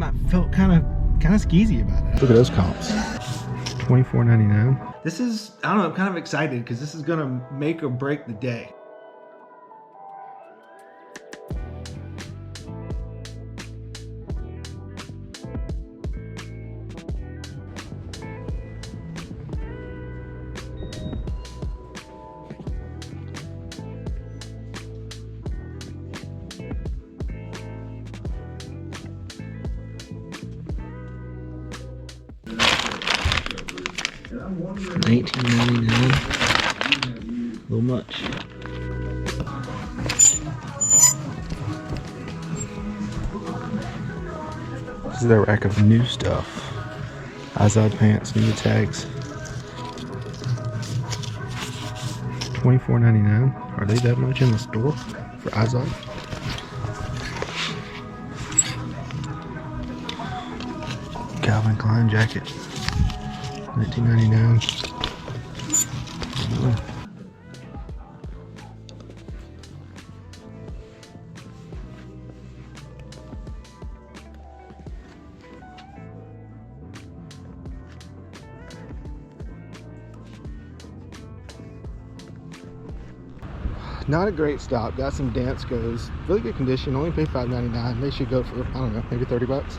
I felt kind of skeezy about it. Look at those comps. $24.99. This is, I don't know, I'm kind of excited because this is gonna make or break the day. $19.99. A little much. This is their rack of new stuff. Izod pants, new tags. $24.99. Are they that much in the store for Izod? Calvin Klein jacket. $19.99. Not a great stop. Got some dance goes. Really good condition. Only paid $5.99. They should go for, I don't know, maybe 30 bucks.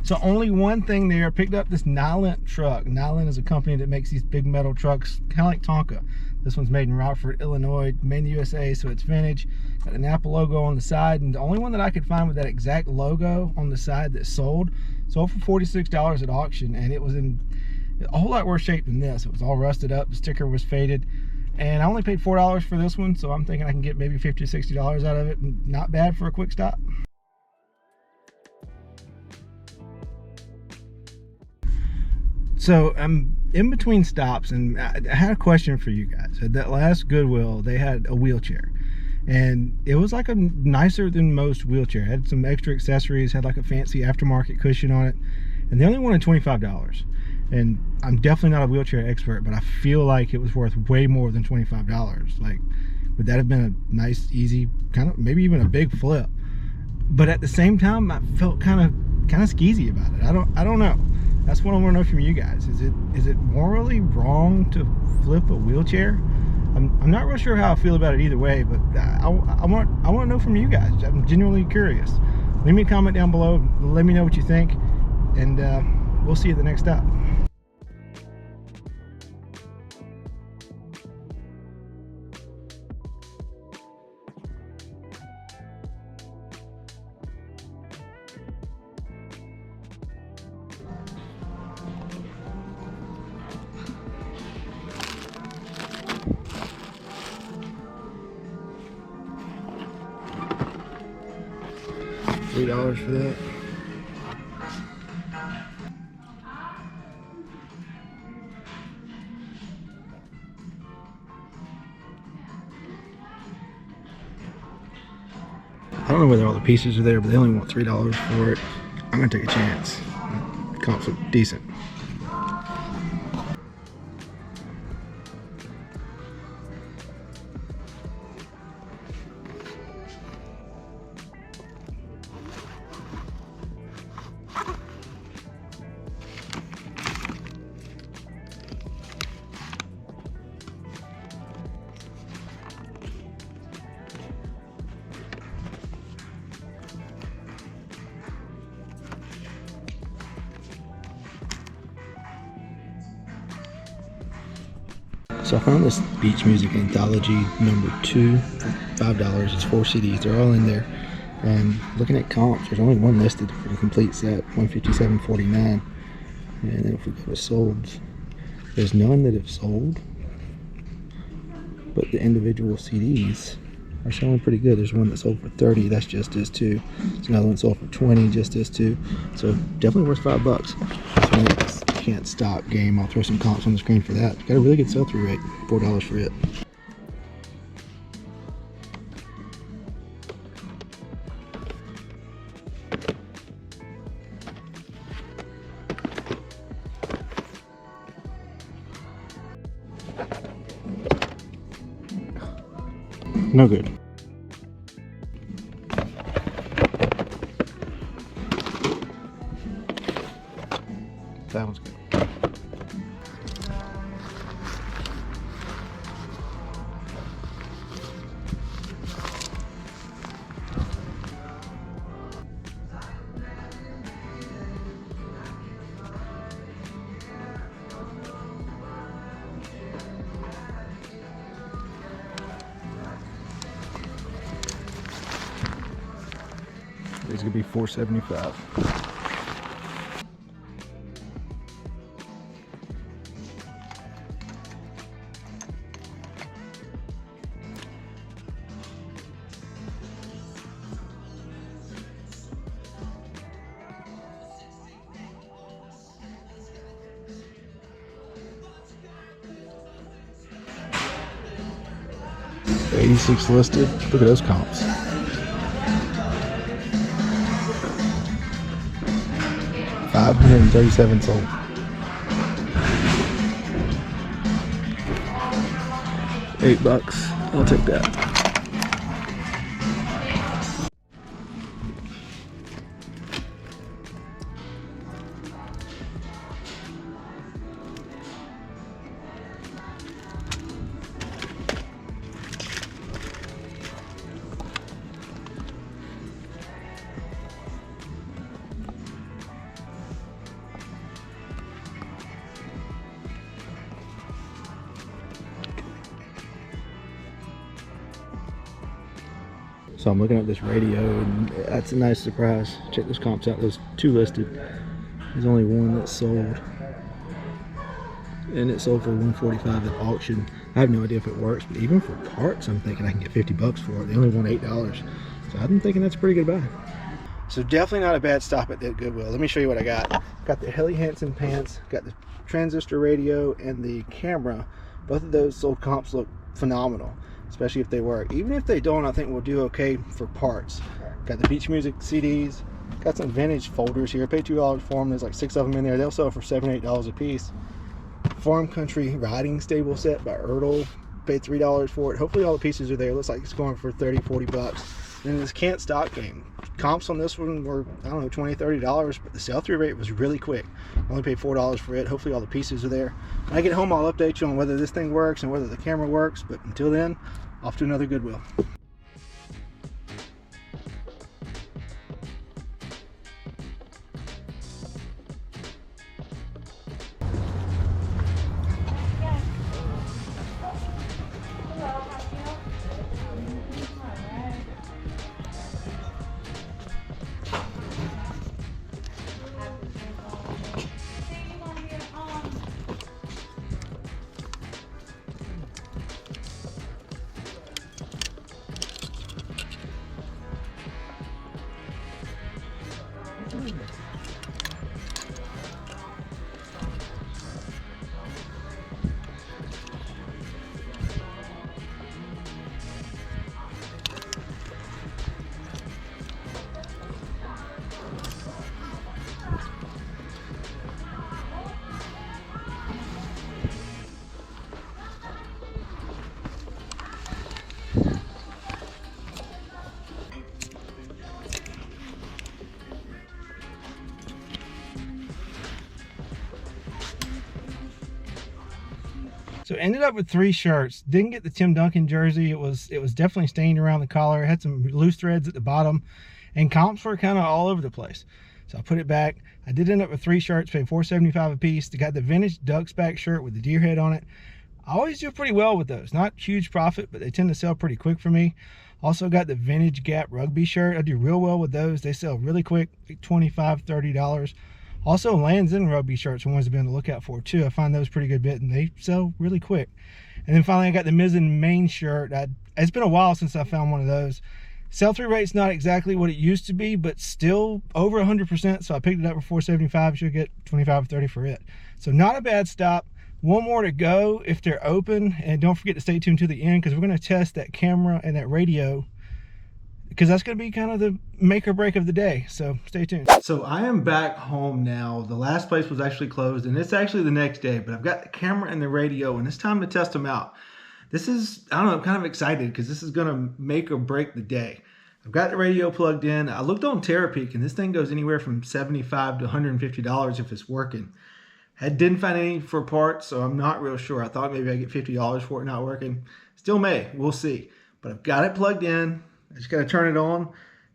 So only one thing there. Picked up this Nylent truck. Nylent is a company that makes these big metal trucks, kind of like Tonka. This one's made in Rockford, Illinois, made in the USA, so it's vintage. Got an Apple logo on the side, and the only one that I could find with that exact logo on the side that sold for $46 at auction, and it was in a whole lot worse shape than this. It was all rusted up, the sticker was faded, and I only paid $4 for this one, so I'm thinking I can get maybe $50 or $60 out of it. Not bad for a quick stop. So I'm in between stops, and I had a question for you guys. At that last Goodwill, they had a wheelchair, and it was like a nicer than most wheelchair. It had some extra accessories, had like a fancy aftermarket cushion on it, and they only wanted $25. And I'm definitely not a wheelchair expert, but I feel like it was worth way more than $25. Like, would that have been a nice, easy, kind of maybe even a big flip? But at the same time, I felt kind of skeezy about it. I don't know. That's what I want to know from you guys. Is it morally wrong to flip a wheelchair? I'm not real sure how I feel about it either way, but I want to know from you guys. I'm genuinely curious. Leave me a comment down below. Let me know what you think, and we'll see you at the next stop. $3 for that. I don't know whether all the pieces are there, but they only want $3 for it. I'm gonna take a chance. Comps look decent. So I found this Beach Music Anthology #2 for $5. It's 4 CDs. They're all in there. And looking at comps, there's only one listed for the complete set, $157.49. And then if we go to solds, there's none that have sold, but the individual CDs are selling pretty good. There's one that sold for 30, that's just as too. There's another one sold for 20, just as too. So definitely worth $5. So this can't stop game. I'll throw some comps on the screen for that. Got a really good sell-through rate, $4 for it. No good. That one's good. It's gonna be $4.75. $86 listed. Look at those comps. $537 sold. $8. I'll take that. So I'm looking at this radio, and that's a nice surprise. Check those comps out. There's 2 listed. There's only one that's sold, and it sold for $145 at auction. I have no idea if it works, but even for parts, I'm thinking I can get $50 for it. They only want $8, so I'm thinking that's a pretty good buy. So definitely not a bad stop at that Goodwill. Let me show you what I got. Got the Helly Hansen pants, got the transistor radio, and the camera. Both of those sold comps look phenomenal, especially if they work. Even if they don't, I think we'll do okay for parts. Got the Beach Music CDs, got some vintage folders here. Paid $2 for them. There's like 6 of them in there. They'll sell for $7, $8 a piece. Farm Country riding stable set by Ertl. Paid $3 for it. Hopefully all the pieces are there. Looks like it's going for 30, 40 bucks. And this can't stop game. Comps on this one were, I don't know, $20, $30, but the sell-through rate was really quick. I only paid $4 for it. Hopefully all the pieces are there. When I get home, I'll update you on whether this thing works and whether the camera works, but until then, off to another Goodwill. So ended up with 3 shirts. Didn't get the Tim Duncan jersey. It was definitely stained around the collar. It had some loose threads at the bottom, and comps were kind of all over the place. So I put it back. I did end up with 3 shirts, paid $4.75 a piece. They got the vintage Ducks back shirt with the deer head on it. I always do pretty well with those. Not huge profit, but they tend to sell pretty quick for me. Also got the vintage Gap rugby shirt. I do real well with those. They sell really quick, like $25, $30. Also, Lands End rugby shirts are ones to be on the lookout for too. I find those pretty good bit, and they sell really quick. And then finally, I got the Mizzen main shirt. It's been a while since I found one of those. Sell-through rate's not exactly what it used to be, but still over 100%. So I picked it up for $4.75. Should get $25 or $30 for it. So not a bad stop. One more to go if they're open, and don't forget to stay tuned to the end because we're going to test that camera and that radio, because that's going to be kind of the make or break of the day. So stay tuned. So I am back home now. The last place was actually closed, and it's actually the next day, but I've got the camera and the radio, and it's time to test them out. This is, I don't know, I'm kind of excited because this is going to make or break the day. I've got the radio plugged in. I looked on Terapeak, and this thing goes anywhere from $75 to $150 if it's working. I didn't find any for parts, so I'm not real sure. I thought maybe I'd get $50 for it not working. Still may, we'll see. But I've got it plugged in. I just got to turn it on.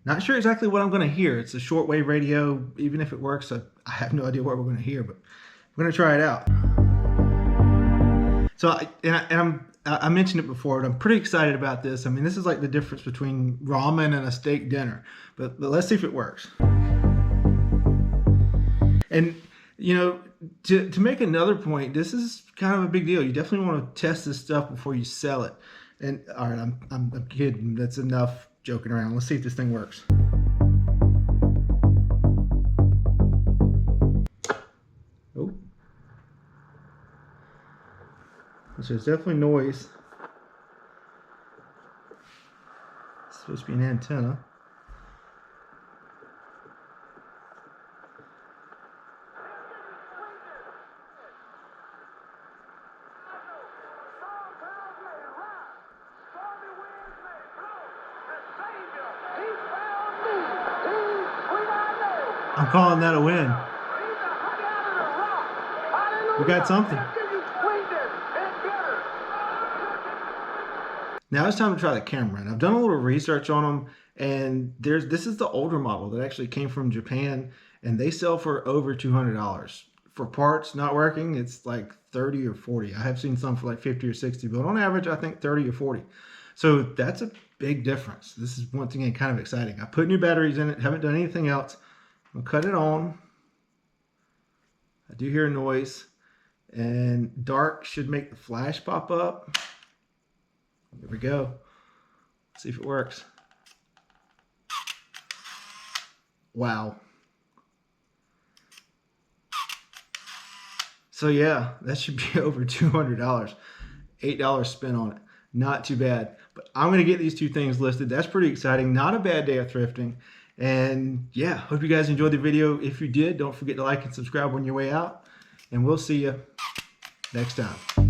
Not sure exactly what I'm going to hear. It's a shortwave radio. Even if it works, I have no idea what we're going to hear, but we're going to try it out. So, I mentioned it before, but I'm pretty excited about this. I mean, this is like the difference between ramen and a steak dinner. But let's see if it works. And, you know, to make another point, this is kind of a big deal. You definitely want to test this stuff before you sell it. And all right, I'm kidding. That's enough joking around. Let's see if this thing works. Oh, so there's definitely noise. It's supposed to be an antenna. I'm calling that a win. We got something. Now it's time to try the camera, and I've done a little research on them, and this is the older model that actually came from Japan, and they sell for over $200. For parts not working, it's like 30 or 40. I have seen some for like 50 or 60, but on average, I think 30 or 40. So that's a big difference. This is once again kind of exciting. I put new batteries in it, haven't done anything else. I'll cut it on. I do hear a noise, and dark should make the flash pop up. There we go. Let's see if it works. Wow. So yeah, that should be over $200. $8 spent on it. Not too bad. But I'm going to get these two things listed. That's pretty exciting. Not a bad day of thrifting. And yeah, hope you guys enjoyed the video. If you did, don't forget to like and subscribe on your way out. And we'll see you next time.